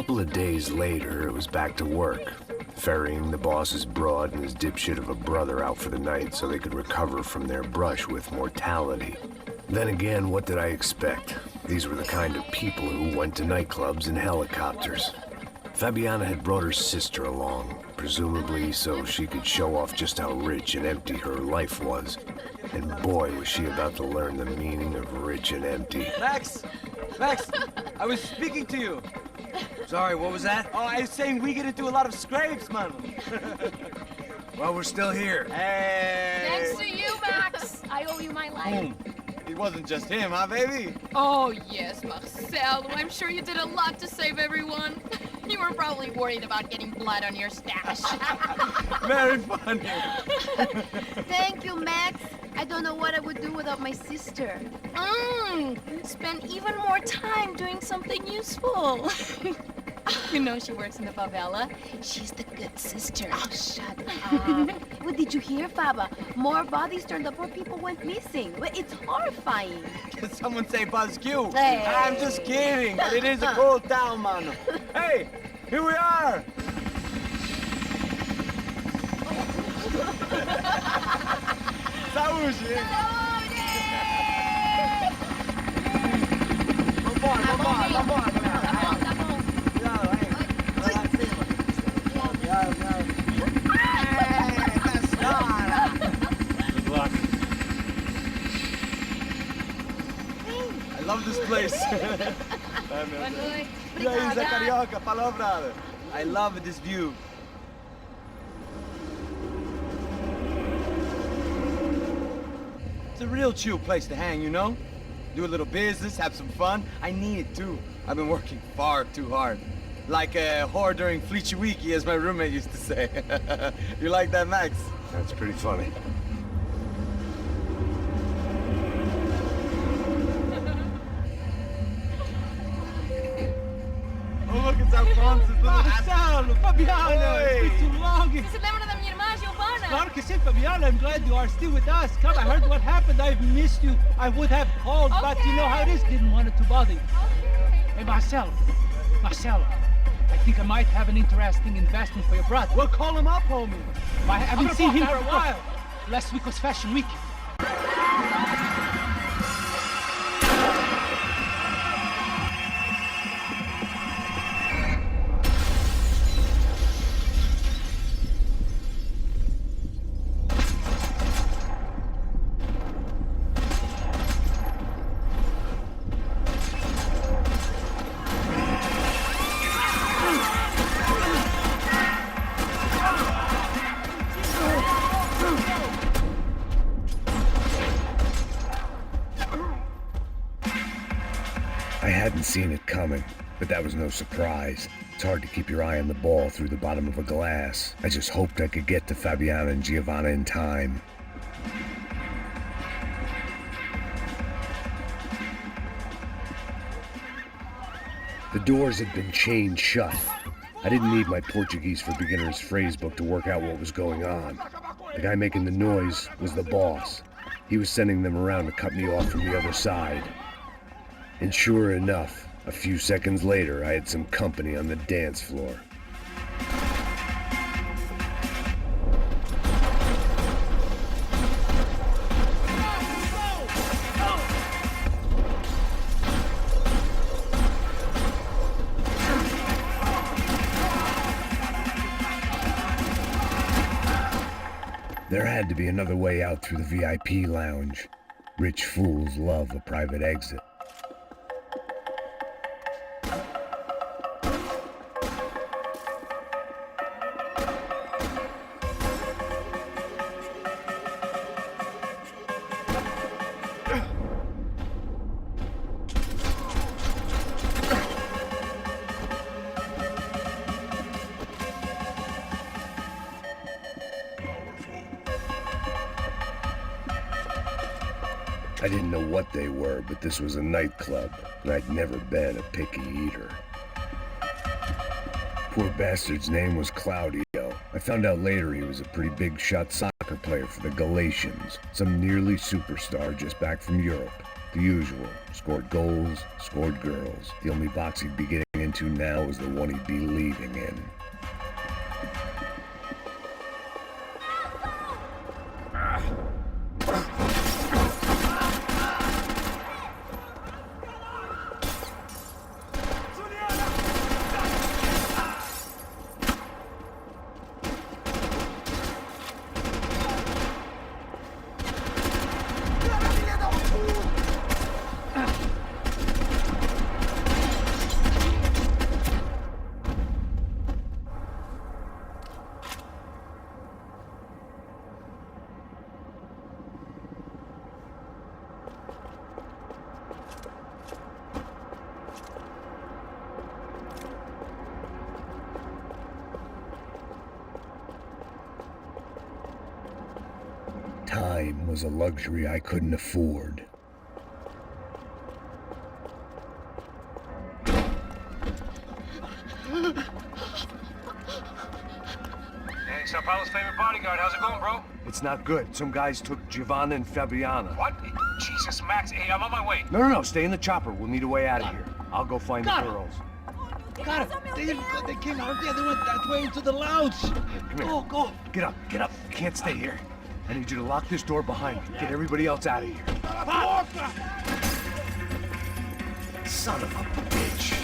couple of days later, it was back to work, ferrying the boss's broad and his dipshit of a brother out for the night so they could recover from their brush with mortality. Then again, what did I expect? These were the kind of people who went to nightclubs in helicopters. Fabiana had brought her sister along, presumably so she could show off just how rich and empty her life was. And boy, was she about to learn the meaning of rich and empty. Max! Max! I was speaking to you. Sorry, what was that? Oh, I was saying we get into a lot of scrapes, man. Well, we're still here. Hey! Thanks to you, Max. I owe you my life. It wasn't just him, huh, baby? Oh, yes, Marcel. I'm sure you did a lot to save everyone. You were probably worried about getting blood on your stash. Very funny. Thank you, Max. I don't know what I would do without my sister. Spend even more time doing something useful. You know she works in the favela. She's the good sister. Oh, shut up. Well, did you hear, Faba? More bodies turned up where people went missing. Well, it's horrifying. Did someone say Buzz Q? Hey. I'm just kidding, but it is a cool town, man. Hey, here we are. Saúde! Vambora, vambora, vambora, galera. Tá bom. Cuidado, aí. Vai lá em cima. Cuidado, cuidado. Good luck. I love this place. Boa noite. E aí, Zé Carioca, falou, brother. I love this view. It's a real chill place to hang, you know? Do a little business, have some fun. I need it too. I've been working far too hard. Like a whore during Fleechy Weeky, as my roommate used to say. You like that, Max? That's pretty funny. Oh, look, it's Alphonse's little Marcelo, Fabiana, Oi. it's been too long. Você se lembra da minha irmã, Giovanna? Claro que sim, Fabiana, I'm glad you are still with us. Come, I heard what happened. I've missed you. I would have called, but you know how it is. Didn't want it to bother you. Hey, Marcelo, I think I might have an interesting investment for your brother. Well, call him up, homie. I haven't seen him for a while. Last week was Fashion Week. I hadn't seen it coming, but that was no surprise. It's hard to keep your eye on the ball through the bottom of a glass. I just hoped I could get to Fabiana and Giovanna in time. The doors had been chained shut. I didn't need my Portuguese for Beginners phrase book to work out what was going on. The guy making the noise was the boss. He was sending them around to cut me off from the other side. And sure enough, a few seconds later, I had some company on the dance floor. There had to be another way out through the VIP lounge. Rich fools love a private exit. I didn't know what they were, but this was a nightclub, and I'd never been a picky eater. Poor bastard's name was Claudio. I found out later he was a pretty big-shot soccer player for the Galatians, some nearly superstar just back from Europe. The usual. Scored goals, scored girls. The only box he'd be getting into now is the one he'd be leaving in. Time was a luxury I couldn't afford. Hey, Sao Paulo's favorite bodyguard. How's it going, bro? It's not good. Some guys took Giovanna and Fabiana. What? Jesus, Max. Hey, I'm on my way. No. Stay in the chopper. We'll need a way out of here. I'll go find the Got it. girls. Got it. They didn't go. They came out there. They went that way into the lounge. Come here. Go. Get up. You can't stay here. I need you to lock this door behind you. Get everybody else out of here. Son of a bitch.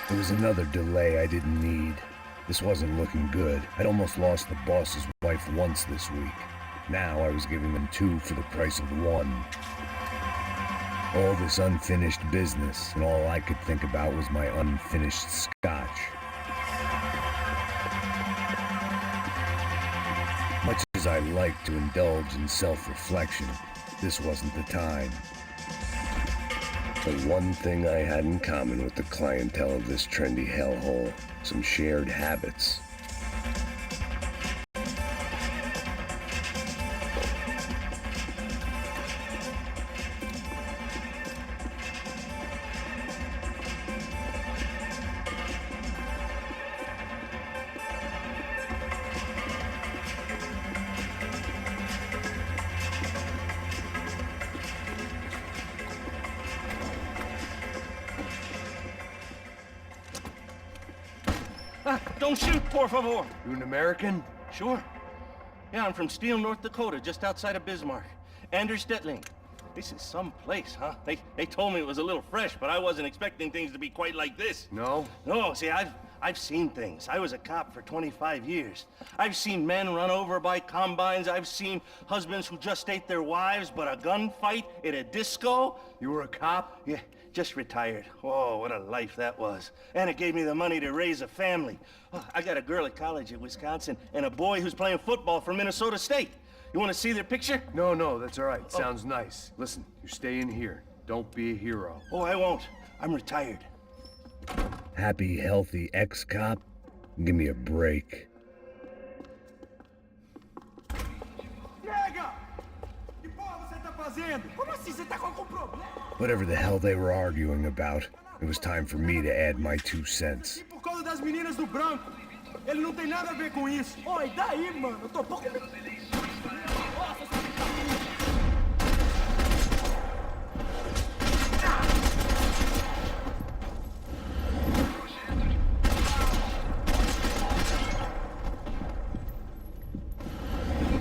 There was another delay I didn't need. This wasn't looking good. I'd almost lost the boss's wife once this week. Now I was giving them two for the price of one. All this unfinished business, and all I could think about was my unfinished scotch. Much as I like to indulge in self-reflection, this wasn't the time. But one thing I had in common with the clientele of this trendy hellhole, some shared habits. Don't shoot, por favor. You an American? Sure. Yeah, I'm from Steele, North Dakota, just outside of Bismarck. Anders Stetling. This is some place, huh? They told me it was a little fresh, but I wasn't expecting things to be quite like this. No? No, see, I've seen things. I was a cop for 25 years. I've seen men run over by combines. I've seen husbands who just ate their wives, but a gunfight at a disco. You were a cop? Yeah, just retired. Oh, what a life that was. And it gave me the money to raise a family. Oh, I got a girl at college at Wisconsin and a boy who's playing football for Minnesota State. You want to see their picture? No, that's all right. Sounds nice. Listen, you stay in here. Don't be a hero. Oh, I won't. I'm retired. Happy, healthy ex-cop? Give me a break. Whatever the hell they were arguing about, it was time for me to add my 2 cents. Por causa das meninas do branco. Ele não tem nada a ver com isso. Oi, daí, mano? Eu tô pouco...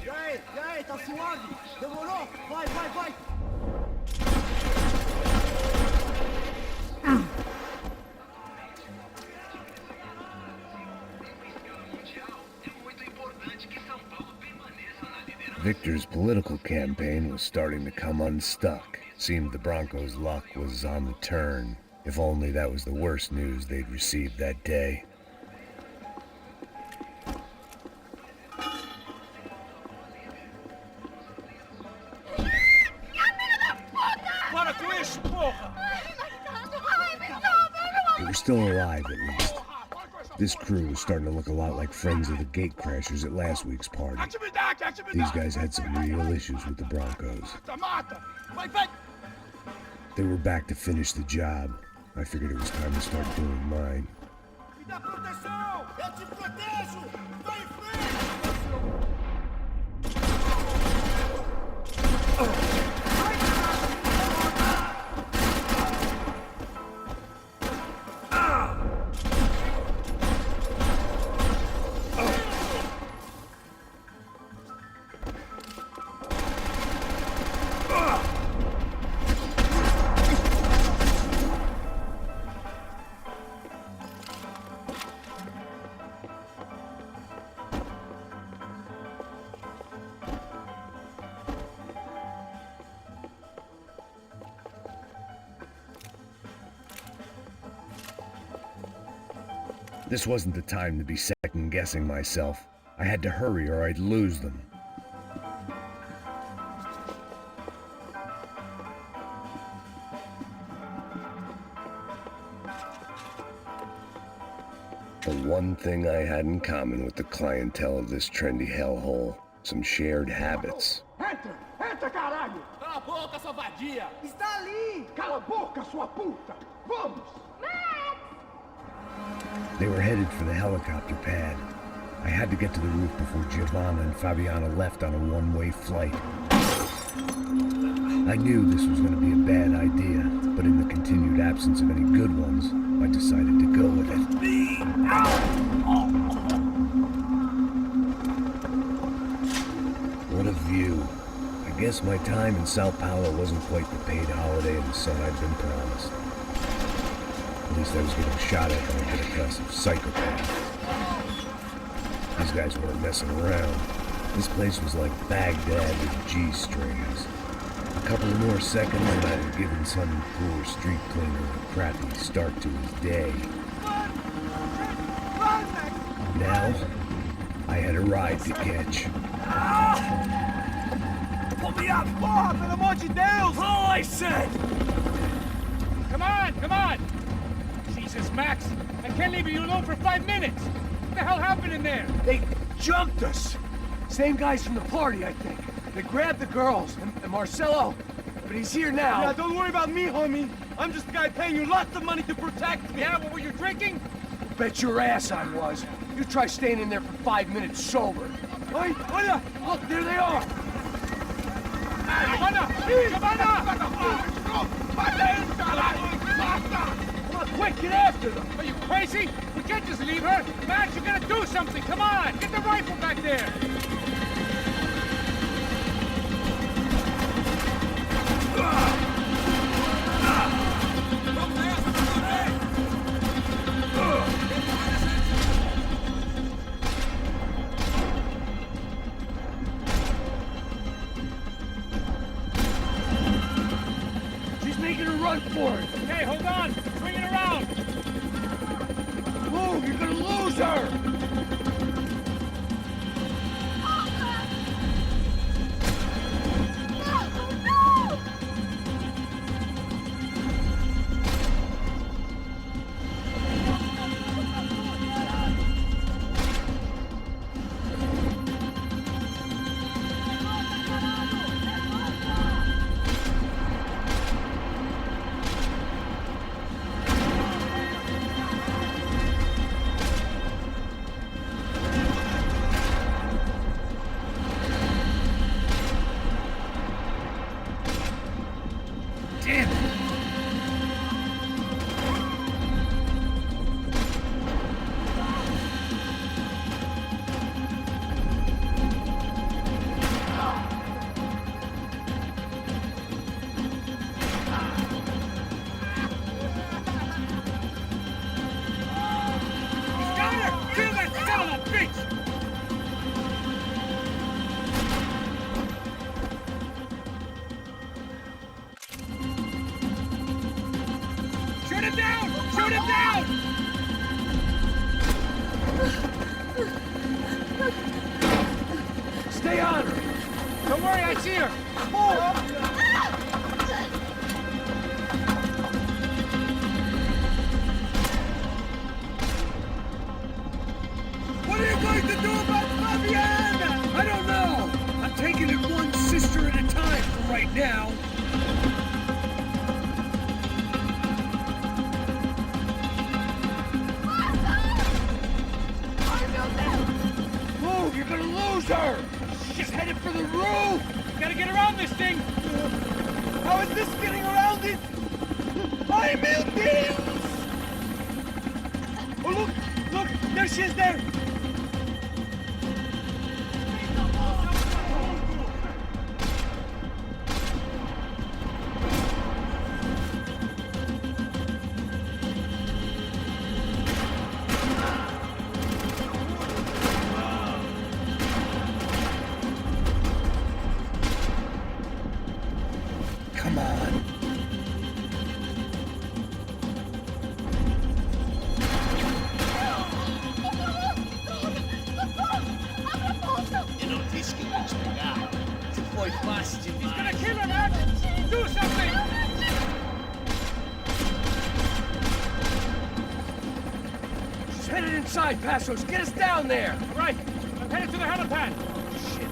E aí, tá suave? Demorou? Vai. Victor's political campaign was starting to come unstuck. Seemed the Broncos' luck was on the turn. If only that was the worst news they'd received that day. Para com isso, porra! They were still alive, at least. This crew was starting to look a lot like friends of the gatecrashers at last week's party. These guys had some real issues with the Broncos. They were back to finish the job. I figured it was time to start doing mine. Me dá proteção! Eu te protejo! Vai em frente! This wasn't the time to be second-guessing myself. I had to hurry or I'd lose them. The one thing I had in common with the clientele of this trendy hellhole, some shared habits. Entra, caralho! Cala a boca, sua vadia! Está ali! Cala a boca, sua puta! Vamos! They were headed for the helicopter pad. I had to get to the roof before Giovanna and Fabiana left on a one-way flight. I knew this was going to be a bad idea, but in the continued absence of any good ones, I decided to go with it. What a view. I guess my time in Sao Paulo wasn't quite the paid holiday in the sun I'd been promised. At least I was getting shot at by a middle-class psychopath. These guys weren't messing around. This place was like Baghdad with G-strings. A couple of more seconds and I'd have given some poor street cleaner a crappy start to his day. Now, I had a ride to catch. Pull me up! Porra, pelo amor de Deus! All I said! Come on! Jesus, Max! I can't leave you alone for 5 minutes! What the hell happened in there? They jumped us. Same guys from the party, I think. They grabbed the girls and Marcelo, but he's here now. Yeah, don't worry about me, homie. I'm just the guy paying you lots of money to protect me. Yeah, what were you drinking? Bet your ass I was. You try staying in there for 5 minutes sober. Oi, olha! Look, there they are. Giovanna! Come on, quick, get after them. Are you crazy? We can't just leave her! Max, you gotta do something! Come on! Get the rifle back there! She's making a run for it. Hey, hold on! Swing it around! Move, you're gonna lose her. worry, I see her. What are you going to do about Fabiana? I don't know. I'm taking it one sister at a time for right now. Move, you're gonna lose her. She's headed for the roof. Gotta get around this thing. How is this getting around it? ¡Ay, meu Deus! Oh, look! Look! There she is there! Come on. He's gonna kill her, man! Do something! She's headed inside, Passos. Get us down there. Right, I'm headed to the helipad. Shit.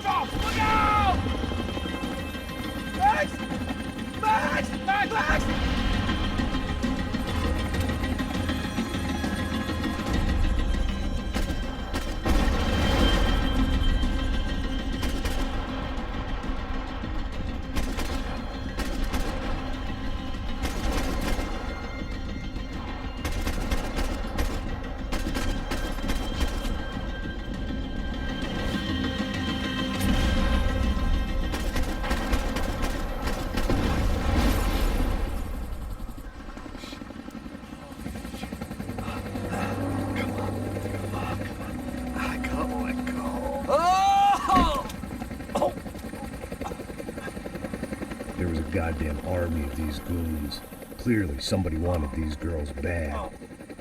Stop! Look out! Max! Max! Max! Max! There was a goddamn army of these goons. Clearly, somebody wanted these girls bad.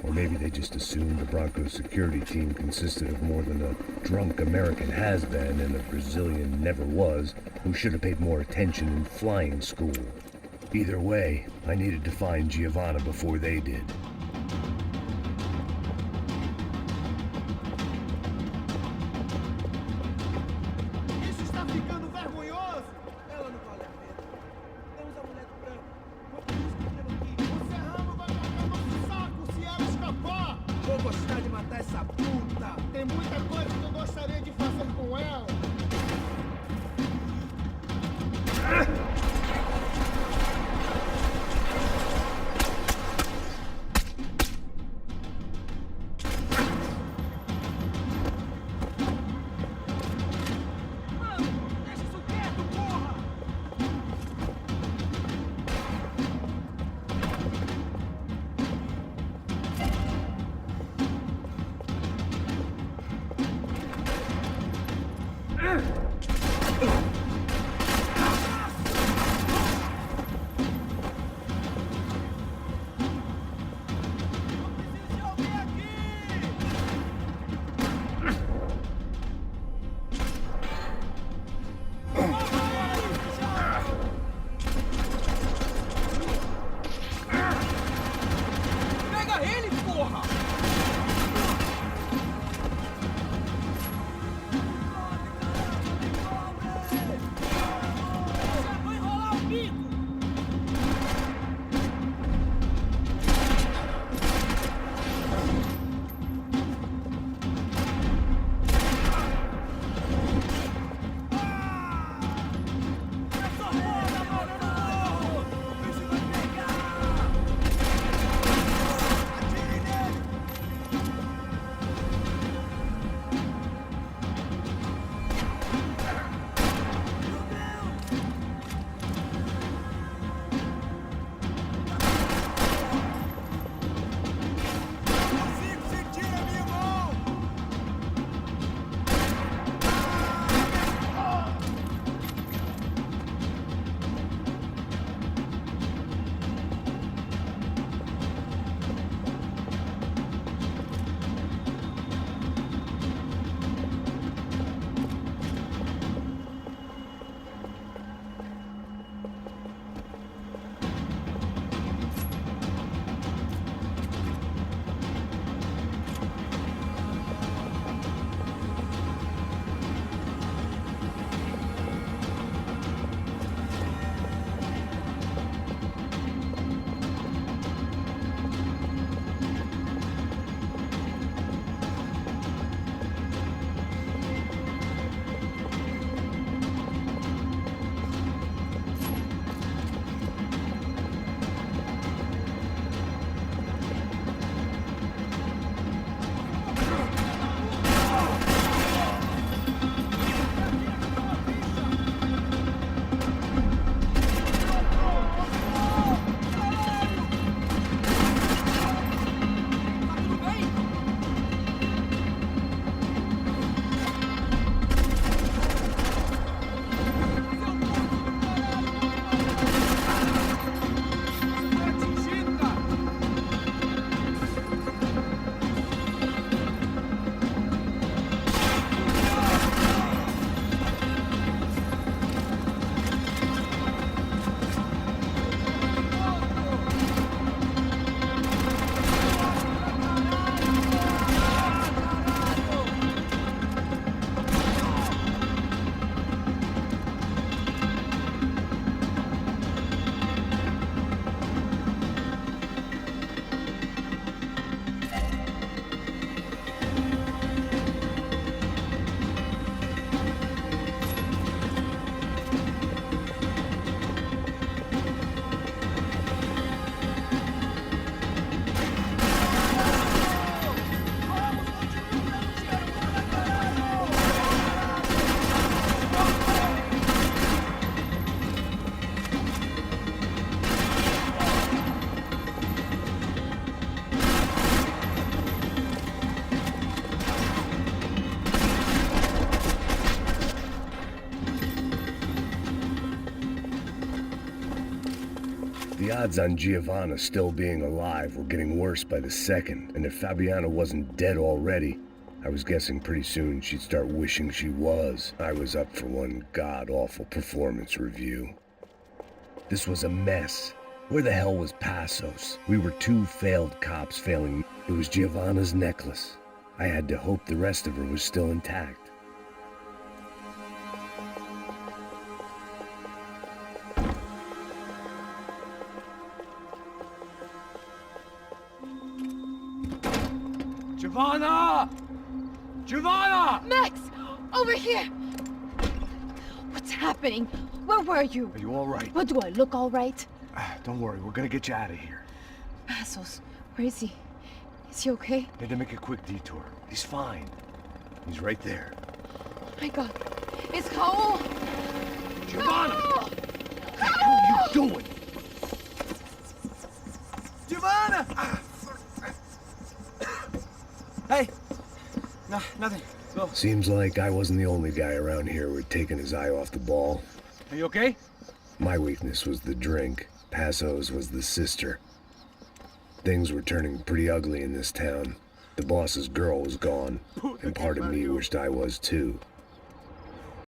Or maybe they just assumed the Broncos security team consisted of more than a drunk American has-been and a Brazilian never-was who should have paid more attention in flying school. Either way, I needed to find Giovanna before they did. Isso está ficando vergonhoso! Ela não vale a pena. Temos a mulher do branco. Vamos aqui. O Serrano vai tocar nosso saco se ela escapar! Vou gostar de matar essa puta! Tem muita coisa que eu gostaria de fazer com ela! odds on Giovanna still being alive were getting worse by the second, and if Fabiana wasn't dead already, I was guessing pretty soon she'd start wishing she was. I was up for one god-awful performance review. This was a mess. Where the hell was Passos? We were two failed cops failing. It was Giovanna's necklace. I had to hope the rest of her was still intact. Giovanna! Giovanna! Max! Over here! What's happening? Where were you? Are you all right? What, do I look all right? Don't worry, we're gonna get you out of here. Passos, where is he? Is he okay? Had to make a quick detour. He's fine. He's right there. Oh my god. It's Raul! Giovanna! Raul! What are you doing? Giovanna! Hey! No, nothing. Go. Seems like I wasn't the only guy around here who had taken his eye off the ball. Are you okay? My weakness was the drink. Passos was the sister. Things were turning pretty ugly in this town. The boss's girl was gone, and part of me wished I was too.